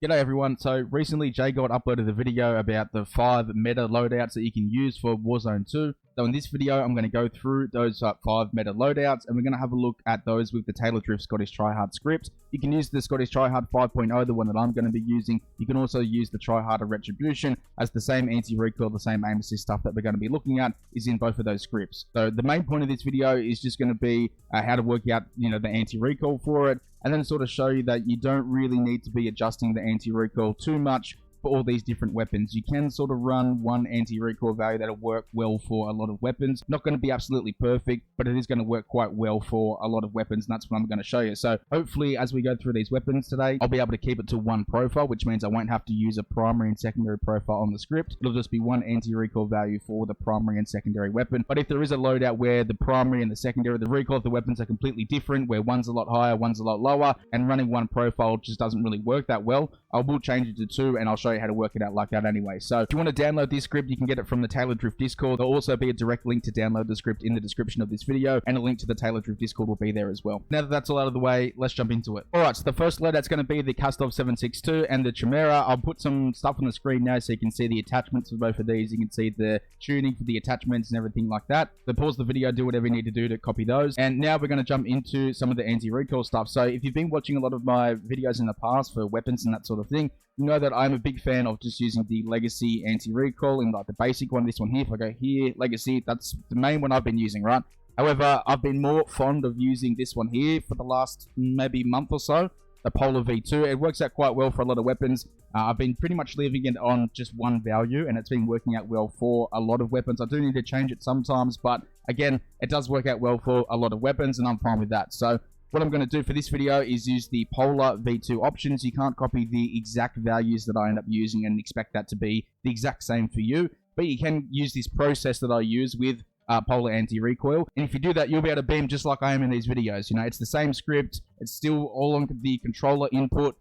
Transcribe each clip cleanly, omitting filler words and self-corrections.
G'day everyone. So recently JGOD uploaded a video about the 5 meta loadouts that you can use for Warzone 2. So in this video I'm going to go through those 5 meta loadouts and we're going to have a look at those with the Taylordrift Scottish Tryhard script. You can use the Scottish Tryhard 5.0, the one that I'm going to be using. You can also use the Tryhard Retribution, as the same anti-recoil, the same aim assist stuff that we're going to be looking at is in both of those scripts. So the main point of this video is just going to be how to work out, the anti-recoil for it, and then sort of show you that you don't really need to be adjusting the anti-recoil too much for all these different weapons. You can sort of run one anti-recoil value that'll work well for a lot of weapons. Not going to be absolutely perfect, but it is going to work quite well for a lot of weapons, and that's what I'm going to show you. So hopefully as we go through these weapons today, I'll be able to keep it to one profile, which means I won't have to use a primary and secondary profile on the script. It'll just be one anti-recoil value for the primary and secondary weapon. But if there is a loadout where the primary and the secondary, the recoil of the weapons are completely different, where one's a lot higher, one's a lot lower, and running one profile just doesn't really work that well, I will change it to 2, and I'll show you how to work it out like that anyway. So if you want to download this script, you can get it from the Taylordrift Discord. There'll also be a direct link to download the script in the description of this video, and a link to the Taylordrift Discord will be there as well. Now that that's all out of the way, let's jump into it. Alright, so the first loadout's going to be the Kastov 762 and the Chimera. I'll put some stuff on the screen now so you can see the attachments for both of these. You can see the tuning for the attachments and everything like that. So pause the video, do whatever you need to do to copy those. And now we're going to jump into some of the anti-recoil stuff. So if you've been watching a lot of my videos in the past for weapons and that sort of thing, you know that I'm a big fan of just using the legacy anti-recoil in like the basic one. This one here, if I go here, legacy, that's the main one I've been using, right? However, I've been more fond of using this one here for the last maybe month or so, the Polar V2. It works out quite well for a lot of weapons. I've been pretty much leaving it on just one value, and it's been working out well for a lot of weapons. I do need to change it sometimes, but again, it does work out well for a lot of weapons, and I'm fine with that. So what I'm going to do for this video is use the Polar V2 options. You can't copy the exact values that I end up using and expect that to be the exact same for you, but you can use this process that I use with Polar anti-recoil, and if you do that, you'll be able to beam just like I am in these videos. It's the same script, it's still all on the controller input,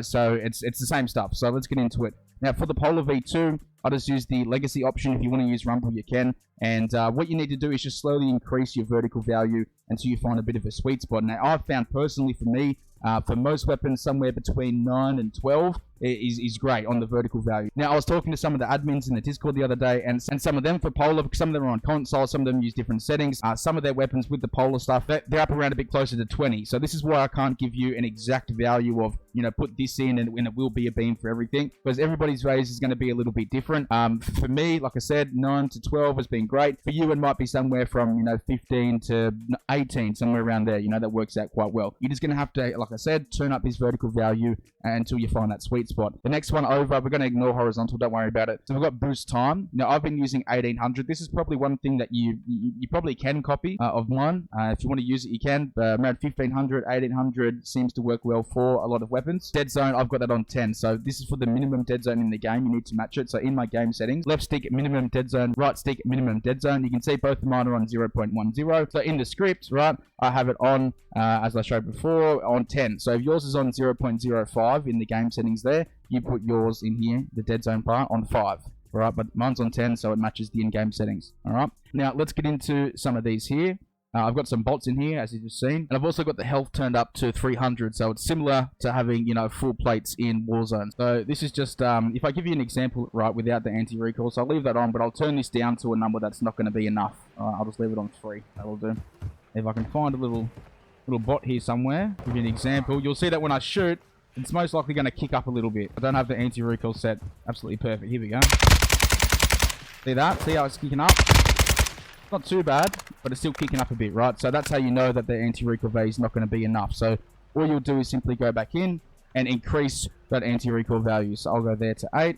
so it's the same stuff. So let's get into it. Now for the Polar V2, I'll just use the legacy option. If you want to use rumble, you can, and what you need to do is just slowly increase your vertical value until you find a bit of a sweet spot. Now I've found personally for me, for most weapons, somewhere between 9 and 12 is great on the vertical value. Now, I was talking to some of the admins in the Discord the other day, and some of them for Polar, because some of them are on console, some of them use different settings. Some of their weapons with the Polar stuff, they're up around a bit closer to 20. So this is why I can't give you an exact value of, put this in and it will be a beam for everything, because everybody's values is going to be a little bit different. For me, like I said, 9 to 12 has been great. For you, it might be somewhere from, 15 to 18, somewhere around there. That works out quite well. You're just going to have to, like I said, turn up this vertical value until you find that sweet spot. The next one over, we're going to ignore horizontal, don't worry about it. So we've got boost time. Now I've been using 1800. This is probably one thing that you probably can copy of mine. If you want to use it, you can. Around 1500, 1800 seems to work well for a lot of weapons. Dead zone, I've got that on 10. So this is for the minimum dead zone in the game. You need to match it. So in my game settings, left stick minimum dead zone, right stick minimum dead zone. You can see both of mine are on 0.10. So in the script, right, I have it on, as I showed before, on 10. So if yours is on 0.05 in the game settings there, you put yours in here, the dead zone part, on 5. Alright, but mine's on 10, so it matches the in-game settings. Alright, now let's get into some of these here. I've got some bots in here, as you've just seen, and I've also got the health turned up to 300, so it's similar to having, full plates in Warzone. So this is just, if I give you an example, right, without the anti-recoil, so I'll leave that on, but I'll turn this down to a number that's not going to be enough. Alright, I'll just leave it on 3. That'll do. If I can find a little bot here somewhere, give you an example, you'll see that when I shoot, it's most likely going to kick up a little bit. I don't have the anti-recoil set absolutely perfect. Here we go. See that? See how it's kicking up? Not too bad, but it's still kicking up a bit, right? So that's how you know that the anti-recoil value is not going to be enough. So all you'll do is simply go back in and increase that anti-recoil value. So I'll go there to 8.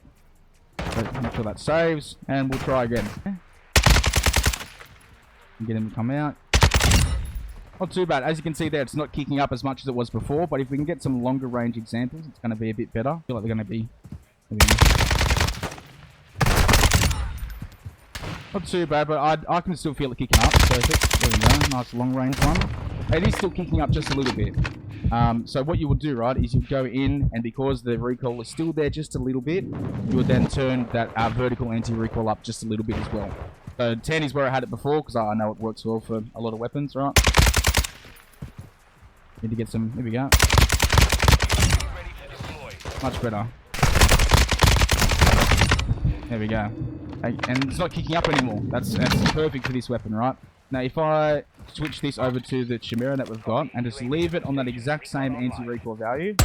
So make sure that saves, and we'll try again. Get him to come out. Not too bad. As you can see there, it's not kicking up as much as it was before, but if we can get some longer range examples, it's going to be a bit better. I feel like they're going to be... Not too bad, but I can still feel it kicking up. Perfect. There we go. Nice long range one. It is still kicking up just a little bit. So what you will do, right, is you go in, and because the recoil is still there just a little bit, you will then turn that vertical anti-recoil up just a little bit as well. So 10 is where I had it before, because I know it works well for a lot of weapons, right? Need to get some, here we go. Much better. There we go. And it's not kicking up anymore. That's perfect for this weapon, right? Now, if I switch this over to the Chimera that we've got and just leave it on that exact same anti-recoil value,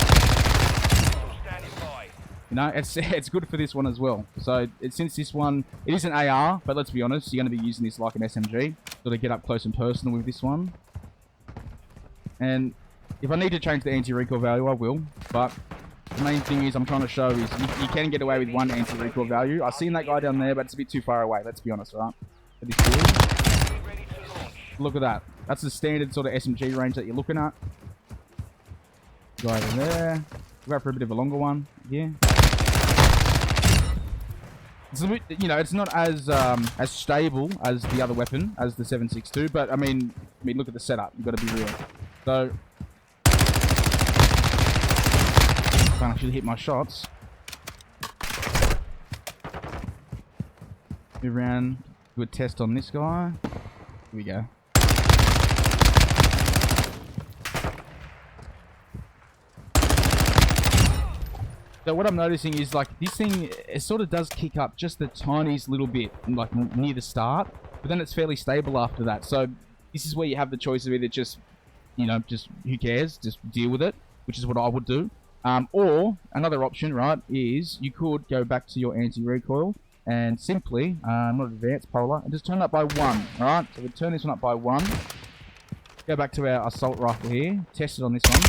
you know, it's good for this one as well. So, since this one, it is an AR, but let's be honest, you're going to be using this like an SMG. So to get up close and personal with this one. And if I need to change the anti-recoil value, I will. But the main thing is I'm trying to show is you can get away with one anti-recoil value. I've seen that guy down there, but it's a bit too far away. Let's be honest, right? Look at that. That's the standard sort of SMG range that you're looking at. Go over there. We'll go for a bit of a longer one here. It's a bit, you know, it's not as stable as the other weapon, as the 7.62, but I mean, look at the setup. You've got to be real. So, I can't actually hit my shots. Move around, do a test on this guy. Here we go. So what I'm noticing is like this thing, it sort of does kick up just the tiniest little bit, like near the start, but then it's fairly stable after that. So this is where you have the choice of either just, you know, just who cares, just deal with it, which is what I would do. Or another option, right, is you could go back to your anti-recoil and simply, not advanced polar, and just turn it up by 1, alright? So we turn this one up by 1. Go back to our assault rifle here, test it on this one.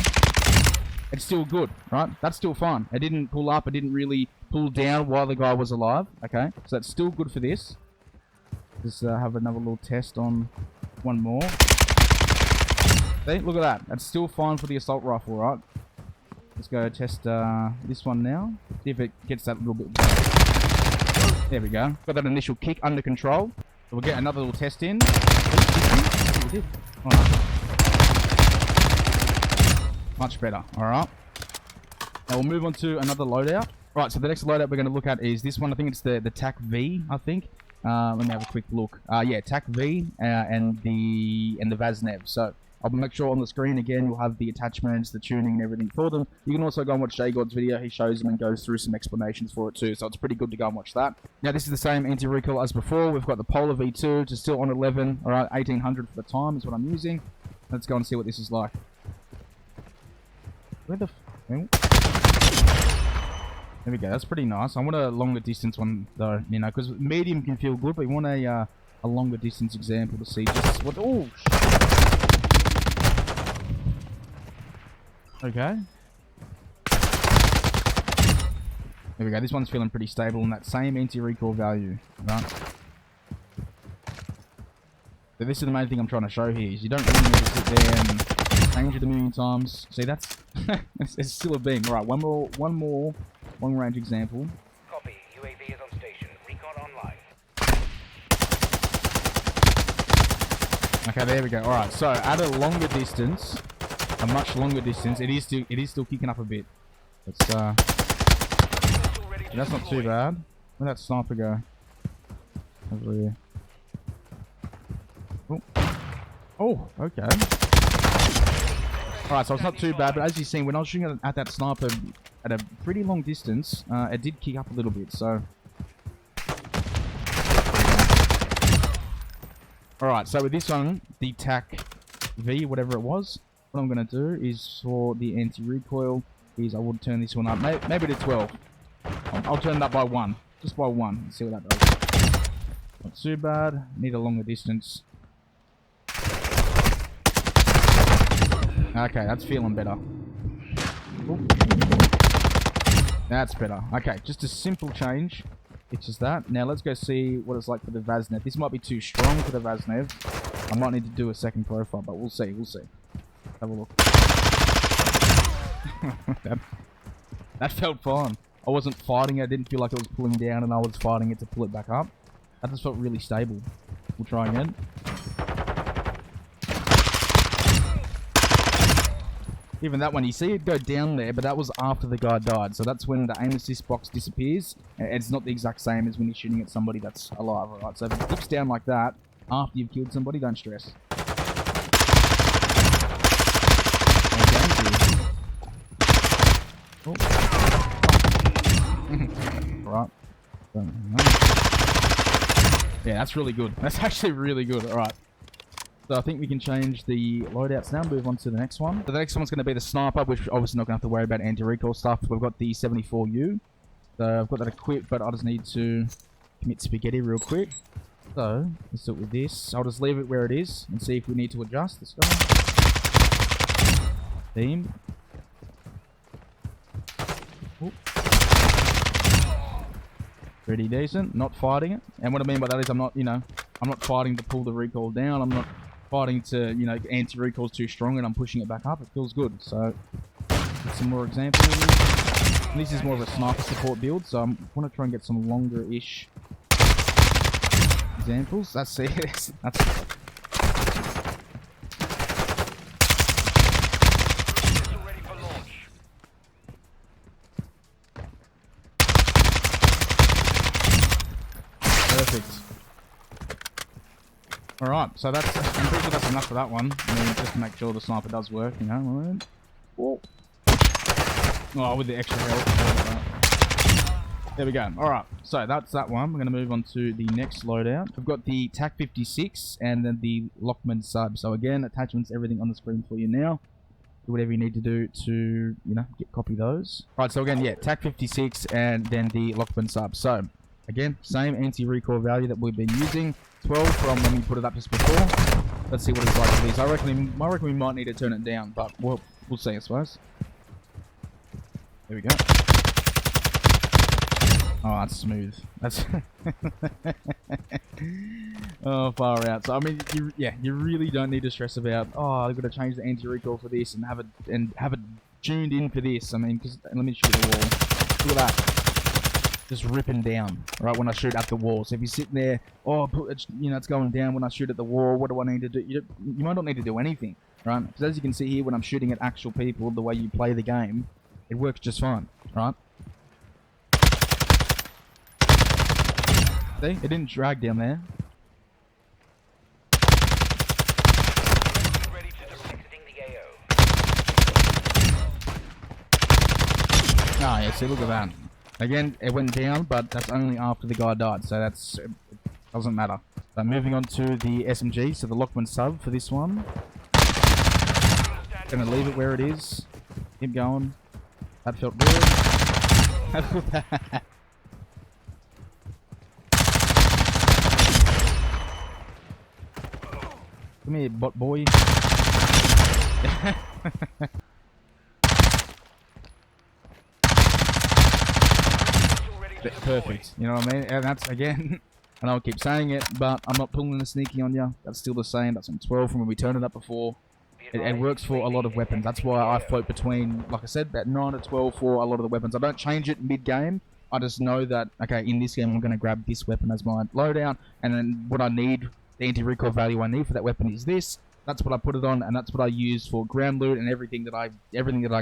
It's still good, right? That's still fine. It didn't pull up, it didn't really pull down while the guy was alive, okay? So that's still good for this. Just have another little test on one more. See, look at that. That's still fine for the assault rifle, right? Let's go test this one now. See if it gets that little bit better. There we go. Got that initial kick under control. So we'll get another little test in. Oh, we did. Oh, no. Much better. Alright. Now we'll move on to another loadout. Right, so the next loadout we're going to look at is this one. I think it's the TAC V, I think. Let me have a quick look. Yeah, TAC V and the Vaznev. So I'll make sure on the screen again you'll have the attachments, the tuning and everything for them. You can also go and watch JGOD's video. He shows them and goes through some explanations for it too. So it's pretty good to go and watch that. Now this is the same anti-recoil as before. We've got the Polar V2, which is still on 11. Alright, 1800 for the time is what I'm using. Let's go and see what this is like. Where the there we go. That's pretty nice. I want a longer distance one though, you know, because medium can feel good, but you want a longer distance example to see just what. Oh, okay. There we go. This one's feeling pretty stable in that same anti-recoil value, right? So this is the main thing I'm trying to show here. Is you don't really need to sit there and change it a million times. See, that's it's still a beam. Right, one more long range example. Copy. UAV is on station. Recon online. Okay, there we go. All right, so at a longer distance, a much longer distance, it is still kicking up a bit. It's that's not too bad. Where'd that sniper go? Over here. Oh, oh, okay. Alright, so it's not too bad, but as you've seen, when I was shooting at that sniper at a pretty long distance, it did kick up a little bit, so... Alright, so with this one, the TAC V, whatever it was, what I'm going to do is, for the anti-recoil, is I would turn this one up, maybe to 12. I'll turn it up by 1, just by 1, and see what that does. Not too bad, need a longer distance. Okay, that's feeling better. Ooh. That's better. Okay, just a simple change. It's just that. Now let's go see what it's like for the Vaznev. This might be too strong for the Vaznev. I might need to do a second profile, but we'll see. We'll see. Have a look. that felt fine. I wasn't fighting it. I didn't feel like it was pulling down, and I was fighting it to pull it back up. That just felt really stable. We'll try again. Even that one, you see it go down there, but that was after the guy died. So that's when the aim assist box disappears. It's not the exact same as when you're shooting at somebody that's alive, alright? So if it dips down like that, after you've killed somebody, don't stress. Oh. Alright. Yeah, that's really good. That's actually really good. Alright. So I think we can change the loadouts now, move on to the next one. So the next one's going to be the sniper, which we're obviously not going to have to worry about anti-recoil stuff. We've got the 74U. So I've got that equipped, but I just need to commit spaghetti real quick. So let's do it with this. I'll just leave it where it is and see if we need to adjust. Let's go. Beam. Oop. Pretty decent. Not fighting it. And what I mean by that is I'm not, I'm not fighting to pull the recoil down. I'm not fighting to, anti-recoil's too strong and I'm pushing it back up. It feels good. So, some more examples. This is more of a sniper support build, so I want to try and get some longer-ish examples. That's it. That's perfect. Alright, so I'm pretty sure that's enough for that one. I mean, just to make sure the sniper does work, Whoa. Oh, with the extra health. There we go. Alright, so that's that one. We're going to move on to the next loadout. We've got the TAC 56 and then the Lockman sub. So again, attachments, everything on the screen for you now. Do whatever you need to do to, copy those. Alright, so again, yeah, TAC 56 and then the Lockman sub. So, again, same anti-recoil value that we've been using. 12 from when we put it up just before. Let's see what it's like for these. I reckon we might need to turn it down, but we'll see, I suppose. There we go. Oh, that's smooth. That's oh, far out. So I mean, you really don't need to stress about. Oh, I've got to change the anti-recoil for this and have it tuned in for this. I mean, because let me shoot the wall. Look at that. Just ripping down, right, when I shoot at the wall. So if you're sitting there, it's going down when I shoot at the wall, what do I need to do? You might not need to do anything, right? Because as you can see here, when I'm shooting at actual people, the way you play the game, it works just fine, right? See? It didn't drag down there. Ready to exiting the AO. Ah, yeah, see, look at that. Again, it went down, but that's only after the guy died, so it doesn't matter. So moving on to the SMG, so the Lockman sub for this one. Gonna leave it where it is. Keep going. That felt good. Come here, bot boy. Perfect, you know what I mean? And that's, again, and I'll keep saying it, but I'm not pulling the sneaky on you. That's still the same. That's on 12 from when we turned it up before. It works for a lot of weapons. That's why I float between, like I said, about 9 to 12 for a lot of the weapons. I don't change it mid-game. I just know that, okay, in this game I'm going to grab this weapon as my loadout, and then what I need, the anti-recoil value I need for that weapon is this. That's what I put it on, and that's what I use for ground loot and everything that I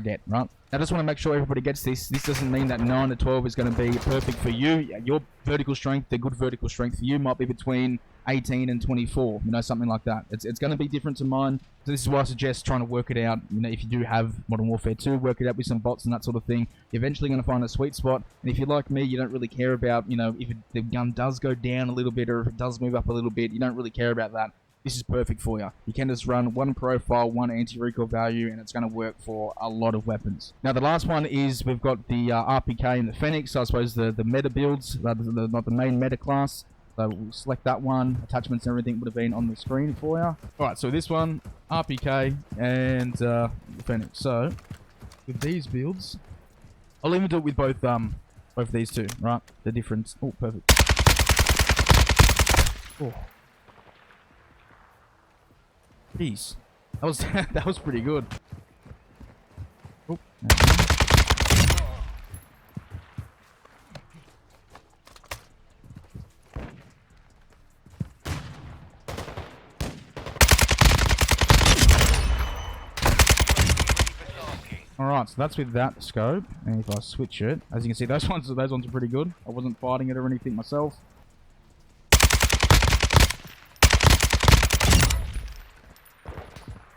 get, right? I just want to make sure everybody gets this. This doesn't mean that 9 to 12 is going to be perfect for you. Your vertical strength, the good vertical strength for you might be between 18 and 24, something like that. It's going to be different to mine. So this is why I suggest trying to work it out. If you do have Modern Warfare 2, work it out with some bots and that sort of thing. You're eventually going to find a sweet spot. And if you're like me, you don't really care about, if the gun does go down a little bit or if it does move up a little bit, you don't really care about that. This is perfect for you. You can just run one profile, one anti-recoil value, and it's going to work for a lot of weapons. Now, the last one is we've got the Rpk and the Phoenix. So I suppose the meta builds, not the main meta class. So we'll select that one. Attachments and everything would have been on the screen for you. Alright, so this one, Rpk and Phoenix. So, with these builds, I'll even do it with both these two, right? The difference. Oh, perfect. Oh. Jeez, that was pretty good. Oh, Alright, so that's with that scope, and if I switch it, as you can see, those ones are pretty good. I wasn't fighting it or anything myself.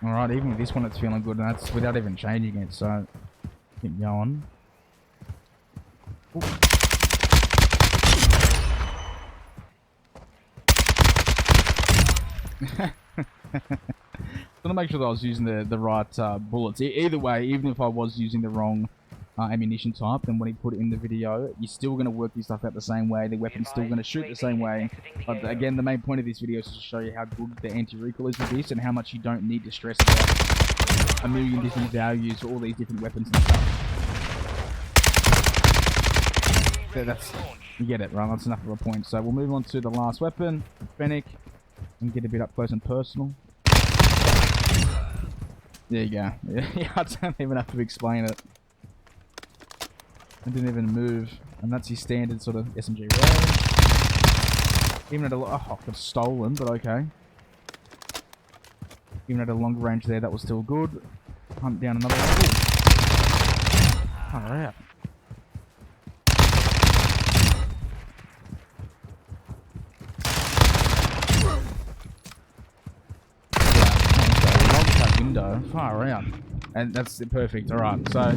Alright, even with this one it's feeling good, and that's without even changing it, so keep going. Ooh. to make sure that I was using the right bullets. Either way, even if I was using the wrong ammunition type, then when he put it in the video, you're still going to work your stuff out the same way. The weapon's still going to shoot the same way. But again, the main point of this video is to show you how good the anti-recoil is with this and how much you don't need to stress about a million different values for all these different weapons and stuff. So that's, you get it, right? That's enough of a point. So we'll move on to the last weapon, Fennec, and get a bit up close and personal. There you go. Yeah, I don't even have to explain it. I didn't even move, and that's your standard sort of SMG range. Even at a oh, got stolen, but okay. Even at a longer range there, that was still good. Hunt down another one. Alright. Window far out, and that's perfect. All right, so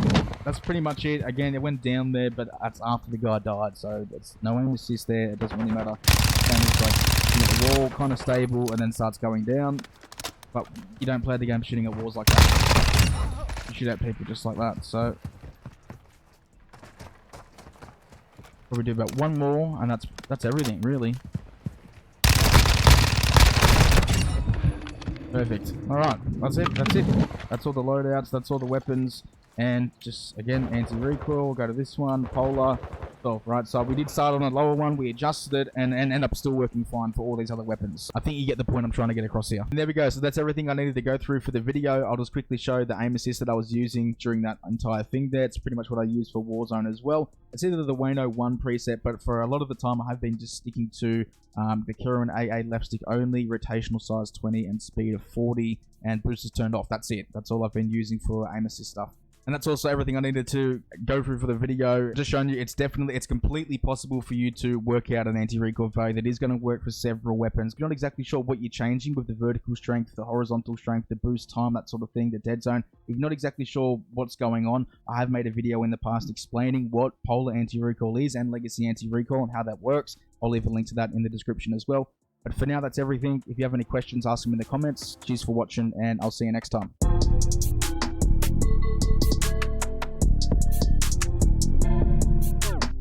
that's pretty much it. Again, it went down there, but that's after the guy died, so it's no aim assist there. It doesn't really matter. It's like, you know, the wall kind of stable and then starts going down, but you don't play the game shooting at walls like that. You shoot at people just like that. So probably do about one more, and that's everything really. Perfect. Alright, that's it. That's it. That's all the loadouts, that's all the weapons, and just, again, anti-recoil. Go to this one, polar. So, right, so we did start on a lower one, we adjusted it, and end up still working fine for all these other weapons. I think you get the point I'm trying to get across here. And there we go, so that's everything I needed to go through for the video. I'll just quickly show the aim assist that I was using during that entire thing there. It's pretty much what I use for Warzone as well. It's either the Wayno 1 preset, but for a lot of the time I have been just sticking to the Kirin AA left stick only, rotational size 20 and speed of 40, and boosters turned off. That's it. That's all I've been using for aim assist stuff. And that's also everything I needed to go through for the video. Just showing you it's completely possible for you to work out an anti-recoil value that is going to work for several weapons. You're not exactly sure what you're changing with the vertical strength, the horizontal strength, the boost time, that sort of thing, the dead zone. If you're not exactly sure what's going on, I have made a video in the past explaining what polar anti-recoil is and legacy anti-recoil and how that works. I'll leave a link to that in the description as well. But for now, that's everything. If you have any questions, ask them in the comments. Cheers for watching, and I'll see you next time.